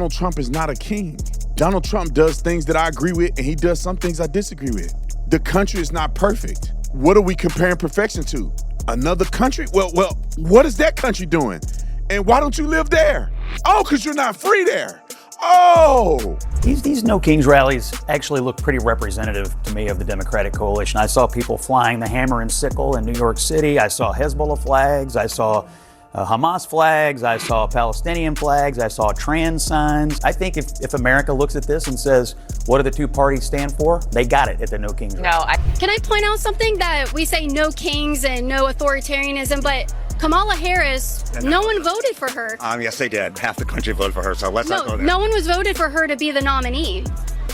Donald Trump is not a king. Donald Trump does things that I agree with, and he does some things I disagree with. The country is not perfect. What are we comparing perfection to? Another country? Well, what is that country doing? And why don't you live there? Oh, because you're not free there. Oh! These No Kings rallies actually look pretty representative to me of the Democratic coalition. I saw people flying the hammer and sickle in New York City. I saw Hezbollah flags. I saw Hamas flags. I saw Palestinian flags. I saw trans signs. I think if America looks at this and says, what do the two parties stand for? They got it at the No Kings rally. Can I point out something that we say no kings and no authoritarianism, but Kamala Harris, no one voted for her. Yes, they did. Half the country voted for her, so let's not go there. No one was voted for her to be the nominee.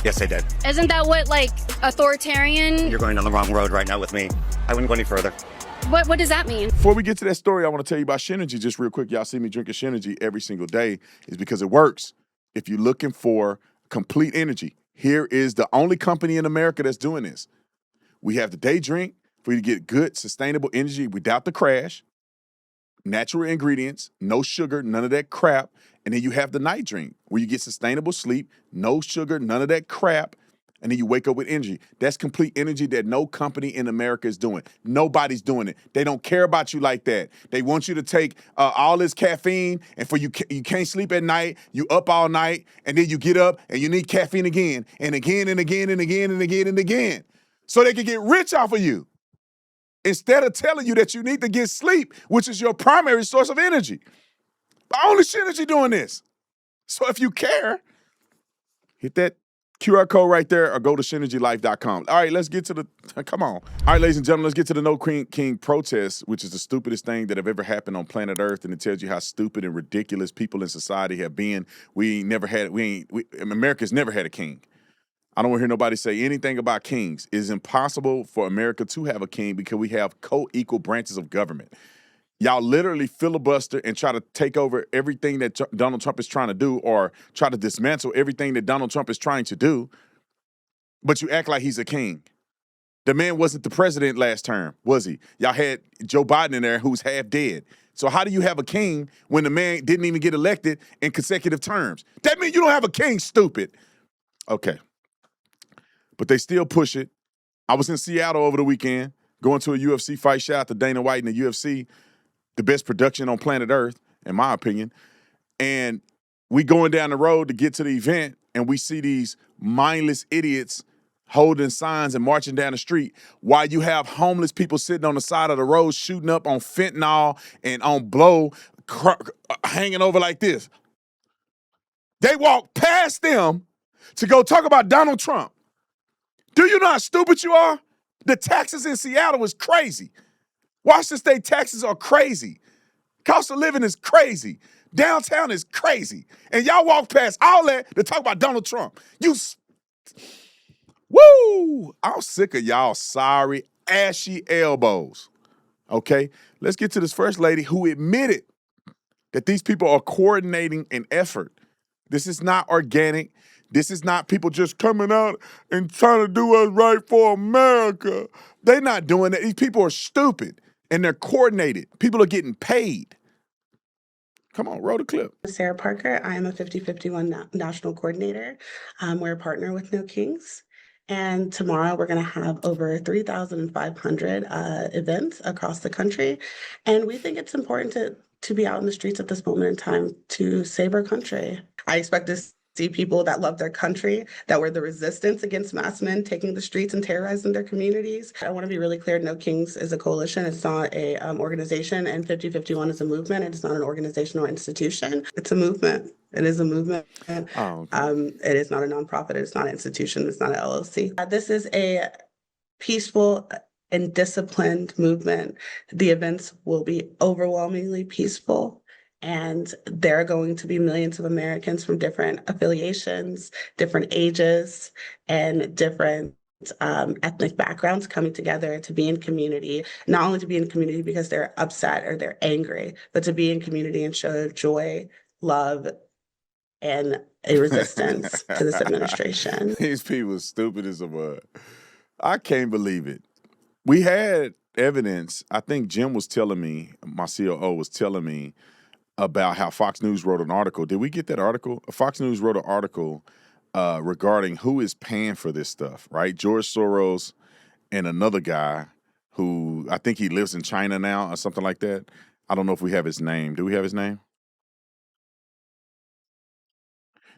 Yes, they did. Isn't that what, authoritarian? You're going down the wrong road right now with me. I wouldn't go any further. What does that mean? Before we get to that story, I want to tell you about Shinergy just real quick. Y'all see me drinking Shinergy every single day is because it works. If you're looking for complete energy, here is the only company in America that's doing this. We have the day drink for you to get good, sustainable energy without the crash. Natural ingredients, no sugar, none of that crap. And then you have the night drink where you get sustainable sleep, no sugar, none of that crap. And then you wake up with energy. That's complete energy that no company in America is doing. Nobody's doing it. They don't care about you like that. They want you to take all this caffeine, and you can't sleep at night. You up all night, and then you get up and you need caffeine again and again and again and again and again and again, so they can get rich off of you. Instead of telling you that you need to get sleep, which is your primary source of energy. But only Shinergy doing this. So if you care, hit that QR code right there or go to ShinergyLife.com. All right, let's get to come on. All right, ladies and gentlemen, let's get to the No King protest, which is the stupidest thing that have ever happened on planet Earth, and it tells you how stupid and ridiculous people in society have been. America's never had a king. I don't want to hear nobody say anything about kings. It is impossible for America to have a king because we have co-equal branches of government. Y'all literally filibuster and try to take over everything that Donald Trump is trying to do, or try to dismantle everything that Donald Trump is trying to do, but you act like he's a king. The man wasn't the president last term, was he? Y'all had Joe Biden in there who's half dead. So how do you have a king when the man didn't even get elected in consecutive terms? That means you don't have a king, stupid. Okay. But they still push it. I was in Seattle over the weekend, going to a UFC fight. Shout out to Dana White and the UFC, the best production on planet Earth, in my opinion. And we going down the road to get to the event, and we see these mindless idiots holding signs and marching down the street while you have homeless people sitting on the side of the road shooting up on fentanyl and on blow, hanging over like this. They walk past them to go talk about Donald Trump. Do you know how stupid you are? The taxes in Seattle is crazy. Washington State taxes are crazy. Cost of living is crazy. Downtown is crazy. And y'all walk past all that to talk about Donald Trump. Woo! I'm sick of y'all sorry, ashy elbows. Okay? Let's get to this first lady who admitted that these people are coordinating an effort. This is not organic. This is not people just coming out and trying to do what's right for America. They're not doing that. These people are stupid, and they're coordinated. People are getting paid. Come on, roll the clip. Sarah Parker. I am a 5051 national coordinator. We're a partner with No Kings. And tomorrow we're going to have over 3,500 events across the country. And we think it's important to be out in the streets at this moment in time to save our country. I expect to see people that love their country, that were the resistance against mass men taking the streets and terrorizing their communities. I want to be really clear, No Kings is a coalition. It's not a organization, and 5051 is a movement. It's not an organization or institution. It's a movement. It is a movement. Oh, okay. It is not a nonprofit. It's not an institution. It's not an LLC. This is a peaceful and disciplined movement. The events will be overwhelmingly peaceful. And there are going to be millions of Americans from different affiliations, different ages, and different ethnic backgrounds coming together to be in community, not only to be in community because they're upset or they're angry, but to be in community and show joy, love, and a resistance to this administration. These people are stupid as a mud. I can't believe it. We had evidence. I think Jim was telling me, my COO was telling me, about how Fox News wrote an article. Did we get that article? Fox News wrote an article regarding who is paying for this stuff, right? George Soros and another guy who I think he lives in China now or something like that. I don't know if we have his name. Do we have his name?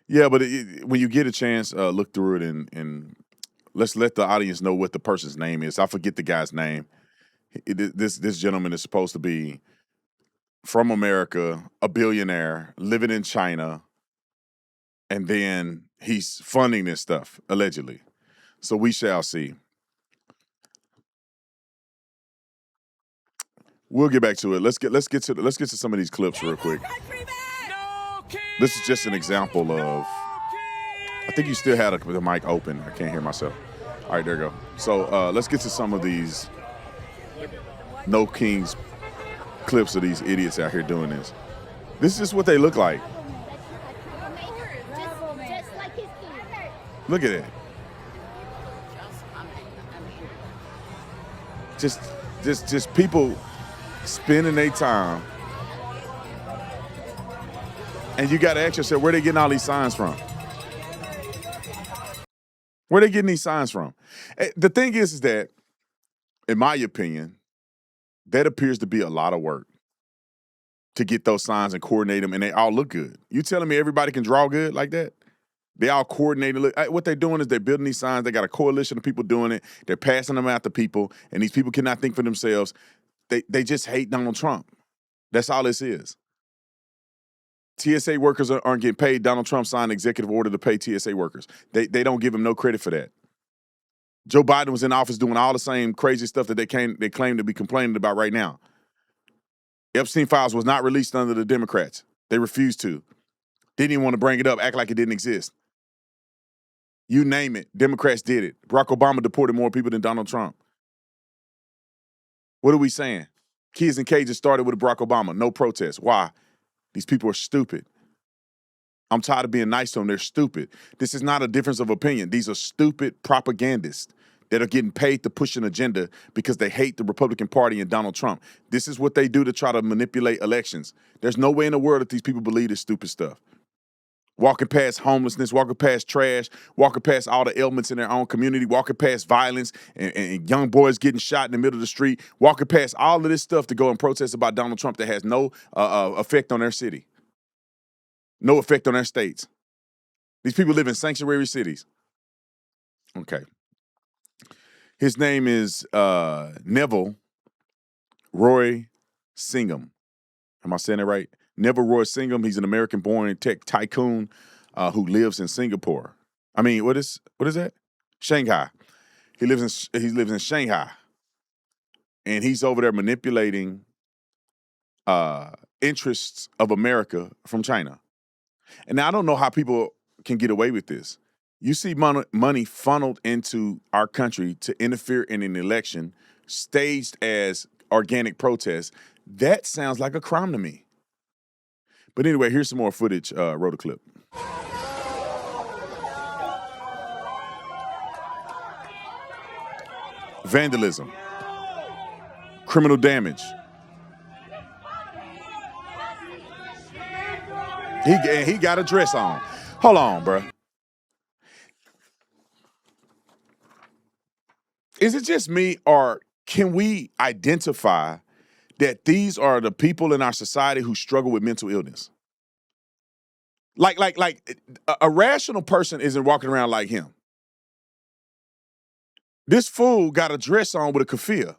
Yeah, but when you get a chance, look through it and let's let the audience know what the person's name is. I forget the guy's name. This gentleman is supposed to be from America, a billionaire, living in China, and then he's funding this stuff, allegedly. So we shall see. We'll get back to it. Let's get to some of these clips real quick. This is just an example of. I think you still had the mic open. I can't hear myself. All right, there you go. So let's get to some of these No Kings clips of these idiots out here doing this. This is what they look like. Look at it. Just people spending their time. And you got to ask yourself, where they getting all these signs from? Where they getting these signs from? The thing is that, in my opinion, that appears to be a lot of work to get those signs and coordinate them, and they all look good. You telling me everybody can draw good like that? They all coordinated. What they're doing is they're building these signs. They got a coalition of people doing it. They're passing them out to people, and these people cannot think for themselves. They just hate Donald Trump. That's all this is. TSA workers aren't getting paid. Donald Trump signed an executive order to pay TSA workers. They don't give him no credit for that. Joe Biden was in office doing all the same crazy stuff that they claim to be complaining about right now. Epstein files was not released under the Democrats. They refused to. Didn't even want to bring it up, act like it didn't exist. You name it, Democrats did it. Barack Obama deported more people than Donald Trump. What are we saying? Kids in cages started with Barack Obama. No protest. Why? These people are stupid. I'm tired of being nice to them. They're stupid. This is not a difference of opinion. These are stupid propagandists that are getting paid to push an agenda because they hate the Republican Party and Donald Trump. This is what they do to try to manipulate elections. There's no way in the world that these people believe this stupid stuff. Walking past homelessness, walking past trash, walking past all the ailments in their own community, walking past violence and young boys getting shot in the middle of the street, walking past all of this stuff to go and protest about Donald Trump that has no effect on their city, no effect on their states. These people live in sanctuary cities. Okay. His name is Neville Roy Singham. Am I saying it right? Neville Roy Singham. He's an American-born tech tycoon who lives in Singapore. I mean, what is that? Shanghai. He lives in Shanghai, and he's over there manipulating interests of America from China. And now I don't know how people can get away with this. You see money funneled into our country to interfere in an election staged as organic protest. That sounds like a crime to me. But anyway, here's some more footage. Wrote a clip. Vandalism. Criminal damage. He got a dress on. Hold on, bro. Is it just me, or can we identify that these are the people in our society who struggle with mental illness? Like a rational person isn't walking around like him. This fool got a dress on with a keffiyeh.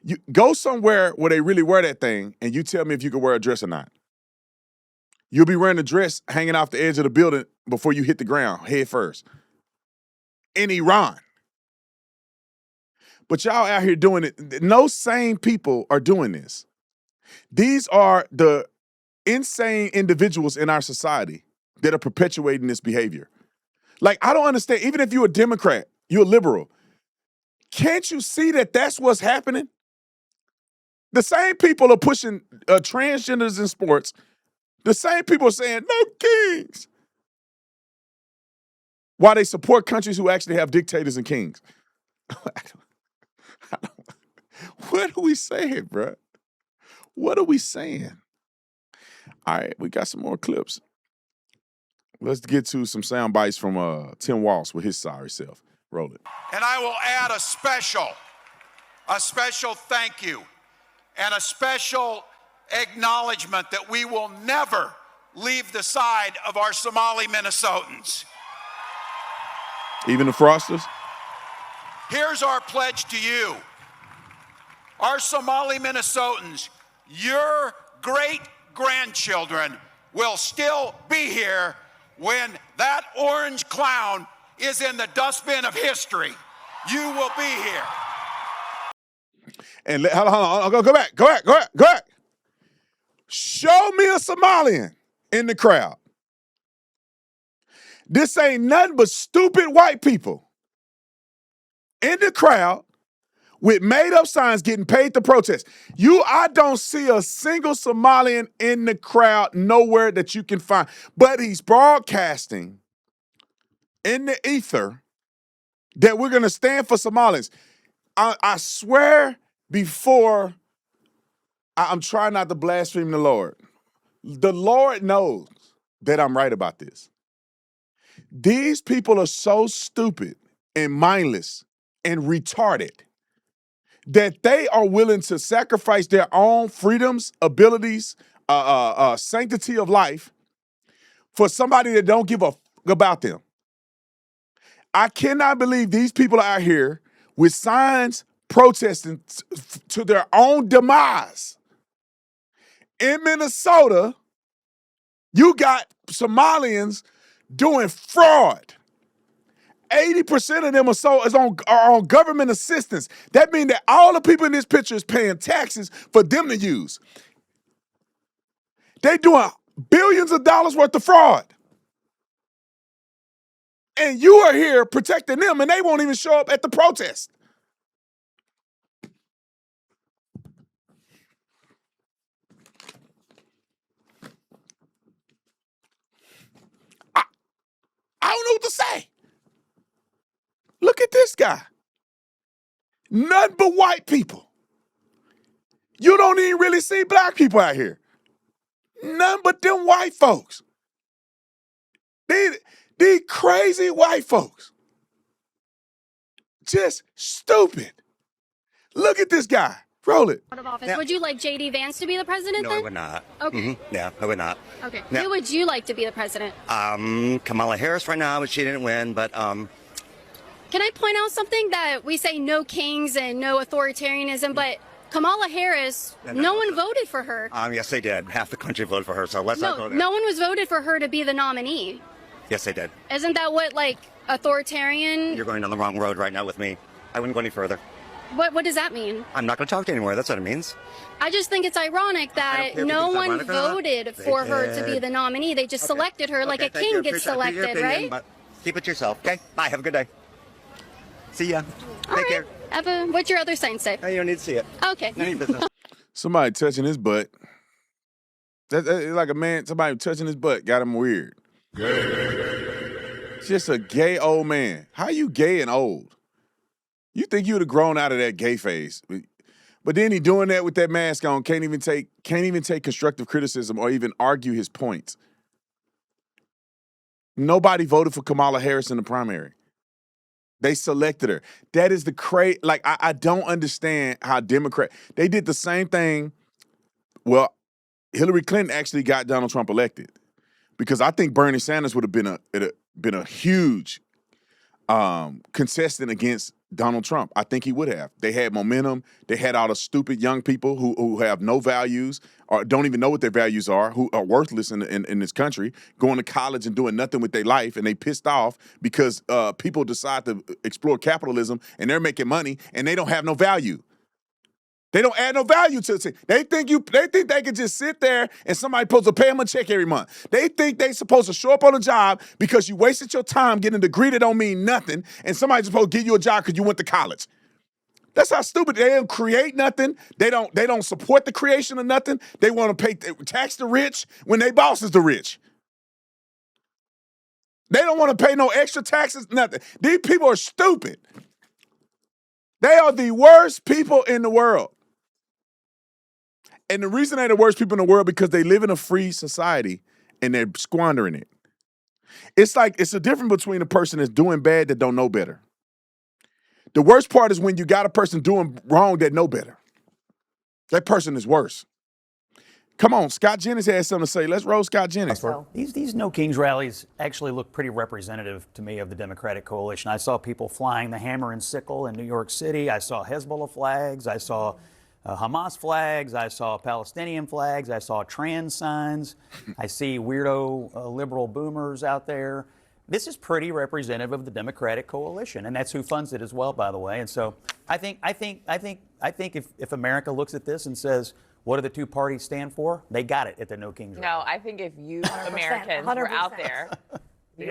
You go somewhere where they really wear that thing, and you tell me if you can wear a dress or not. You'll be wearing a dress hanging off the edge of the building before you hit the ground, head first. In Iran. But y'all out here doing it. No sane people are doing this. These are the insane individuals in our society that are perpetuating this behavior. Like, I don't understand. Even if you're a Democrat, you're a liberal, can't you see that that's what's happening? The same people are pushing transgenders in sports. The same people are saying, no kings, while they support countries who actually have dictators and kings. What are we saying, bro? What are we saying? All right, we got some more clips. Let's get to some sound bites from Tim Walz with his sorry self. Roll it. And I will add a special thank you and a special acknowledgement that we will never leave the side of our Somali Minnesotans. Even the Frosters? Here's our pledge to you. Our Somali Minnesotans, your great-grandchildren will still be here when that orange clown is in the dustbin of history. You will be here. And hold on, go back. Show me a Somalian in the crowd. This ain't nothing but stupid white people in the crowd with made-up signs getting paid to protest. I don't see a single Somalian in the crowd nowhere that you can find. But he's broadcasting in the ether that we're going to stand for Somalians. I swear before, I'm trying not to blaspheme the Lord. The Lord knows that I'm right about this. These people are so stupid and mindless and retarded that they are willing to sacrifice their own freedoms, abilities, sanctity of life for somebody that don't give a fuck about them. I cannot believe these people are out here with signs protesting to their own demise. In Minnesota, you got Somalians doing fraud. 80% of them are on government assistance. That means that all the people in this picture is paying taxes for them to use. They doing billions of dollars worth of fraud. And you are here protecting them, and they won't even show up at the protest. I don't know what to say. Look at this guy. None but white people. You don't even really see black people out here. None but them white folks. These crazy white folks. Just stupid. Look at this guy. Roll it. Out of office. Would you like JD Vance to be the president No, then? I would not. Okay. Yeah, I would not. Okay. Yeah. Who would you like to be the president? Kamala Harris right now, but she didn't win, but Can I point out something that we say no kings and no authoritarianism, but Kamala Harris, no one voted for her. Yes, they did. Half the country voted for her, so let's not go there. No one was voted for her to be the nominee. Yes, they did. Isn't that what, authoritarian? You're going down the wrong road right now with me. I wouldn't go any further. What does that mean? I'm not going to talk to you anymore. That's what it means. I just think it's ironic that no one voted for her to be the nominee. They just selected her like a king gets selected, right? But keep it to yourself, okay? Bye. Have a good day. See ya. Take care. What's your other sign say? No, you don't need to see it. Okay. None of your business. Somebody touching his butt. That's like a man, somebody touching his butt got him weird. Just a gay old man. How you gay and old? You think you would have grown out of that gay phase. But then he doing that with that mask on, can't even take constructive criticism or even argue his points. Nobody voted for Kamala Harris in the primary. They selected her. That is the I don't understand how they did the same thing. Well, Hillary Clinton actually got Donald Trump elected because I think Bernie Sanders would have been a huge contestant against Donald Trump. I think he would have. They had momentum. They had all the stupid young people who have no values or don't even know what their values are, who are worthless in this country, going to college and doing nothing with their life, and they pissed off because people decide to explore capitalism and they're making money and they don't have no value. They don't add no value to it. They think they can just sit there and somebody supposed to pay them a check every month. They think they supposed to show up on a job because you wasted your time getting a degree that don't mean nothing, and somebody's supposed to give you a job because you went to college. That's how stupid. They don't create nothing. They don't support the creation of nothing. They want to tax the rich when they boss is the rich. They don't want to pay no extra taxes, nothing. These people are stupid. They are the worst people in the world. And the reason they're the worst people in the world because they live in a free society and they're squandering it. It's a difference between a person that's doing bad that don't know better. The worst part is when you got a person doing wrong that know better. That person is worse. Come on, Scott Jennings has something to say. Let's roll Scott Jennings. So these No Kings rallies actually look pretty representative to me of the Democratic coalition. I saw people flying the hammer and sickle in New York City. I saw Hezbollah flags. I saw Hamas flags. I saw Palestinian flags. I saw trans signs. I see weirdo liberal boomers out there. This is pretty representative of the Democratic coalition, and that's who funds it as well, by the way. And so I think if America looks at this and says, what do the two parties stand for? They got it at the No Kings rally. No, I think if you Americans were out there,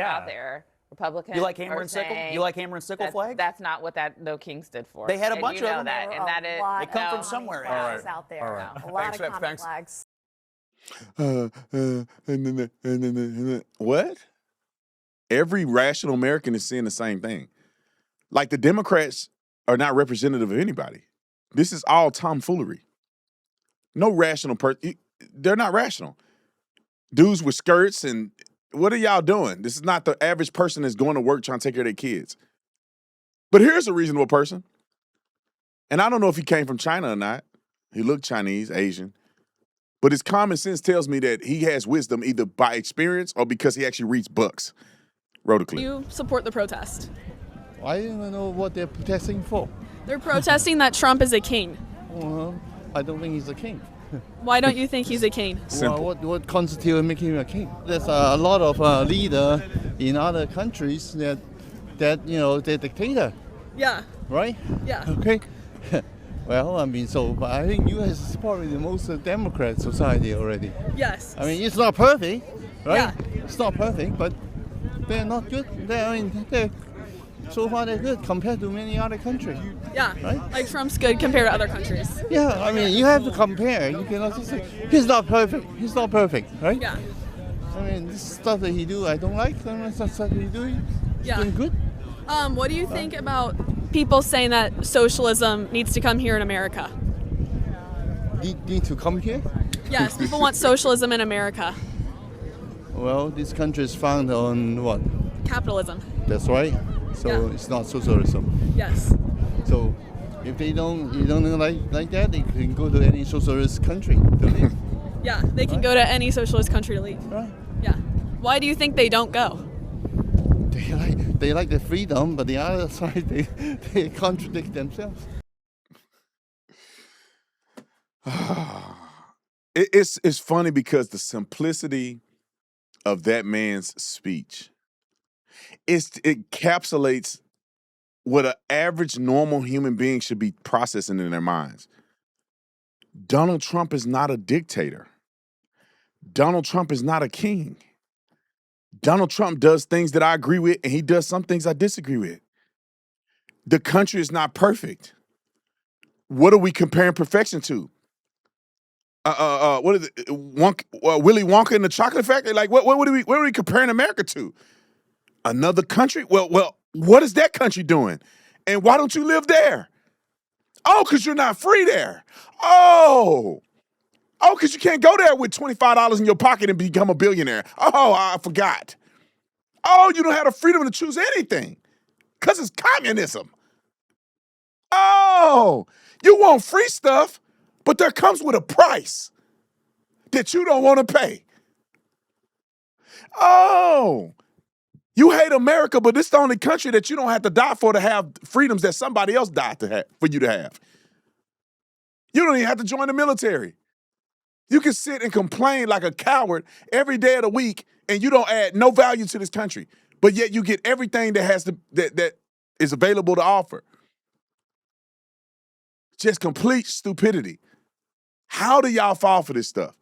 out there, Republicans, you like hammer and sickle? You like hammer and sickle flags? That's not what that No King stood for. They had a bunch of them. That, and that is they come from somewhere. All right. Out there. All right. A lot of common flags. What? Every rational American is saying the same thing. Like the Democrats are not representative of anybody. This is all tomfoolery. No rational person. They're not rational. Dudes with skirts and what are y'all doing? This is not the average person that's going to work trying to take care of their kids. But here's a reasonable person. And I don't know if he came from China or not. He looked Chinese, Asian. But his common sense tells me that he has wisdom either by experience or because he actually reads books. Roll the clip. You support the protest. I don't even know what they're protesting for. They're protesting that Trump is a king. I don't think he's a king. Why don't you think he's a king? Well, what constitutes making him a king? There's a lot of leaders in other countries that they're dictator. Yeah. Right? Yeah. Okay. Well, I mean, but I think U.S. is probably the most Democrat society already. Yes. I mean, it's not perfect, right? Yeah. It's not perfect, but they're not good. So far they're good compared to many other countries. Yeah. Right? Like Trump's good compared to other countries. Yeah, I mean, you have to compare. You cannot just say, he's not perfect, right? Yeah. I mean, this stuff that he do, I don't like. Some stuff that he do, he's doing good. What do you think about people saying that socialism needs to come here in America? Need to come here? Yes, people want socialism in America. Well, this country is founded on what? Capitalism. That's right. So it's not socialism. Yes. So if you don't like that, they can go to any socialist country to live. Yeah, they can go to any socialist country to live. Right. Yeah. Why do you think they don't go? They like the freedom, but the other side they contradict themselves. It's funny because the simplicity of that man's speech, it encapsulates what an average normal human being should be processing in their minds. Donald Trump is not a dictator. Donald Trump is not a king. Donald Trump does things that I agree with, and he does some things I disagree with. The country is not perfect. What are we comparing perfection to? What is it? Willy Wonka and the Chocolate Factory? Like, what are we comparing America to? Another country? Well, what is that country doing? And why don't you live there? Oh, because you're not free there. Oh, because you can't go there with $25 in your pocket and become a billionaire. Oh, I forgot. Oh, you don't have the freedom to choose anything because it's communism. Oh, you want free stuff, but there comes with a price that you don't want to pay. Oh, you hate America, but this is the only country that you don't have to die for to have freedoms that somebody else died to have, for you to have. You don't even have to join the military. You can sit and complain like a coward every day of the week, and you don't add no value to this country, but yet you get everything that is available to offer. Just complete stupidity. How do y'all fall for this stuff?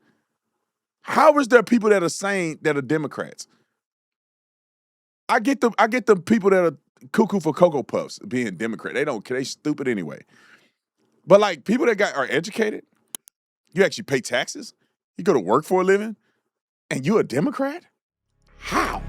How is there people that are saying that are Democrats? I get the people that are cuckoo for Cocoa Puffs being Democrat. They stupid anyway. But like people that are educated, you actually pay taxes, you go to work for a living, and you're a Democrat? How?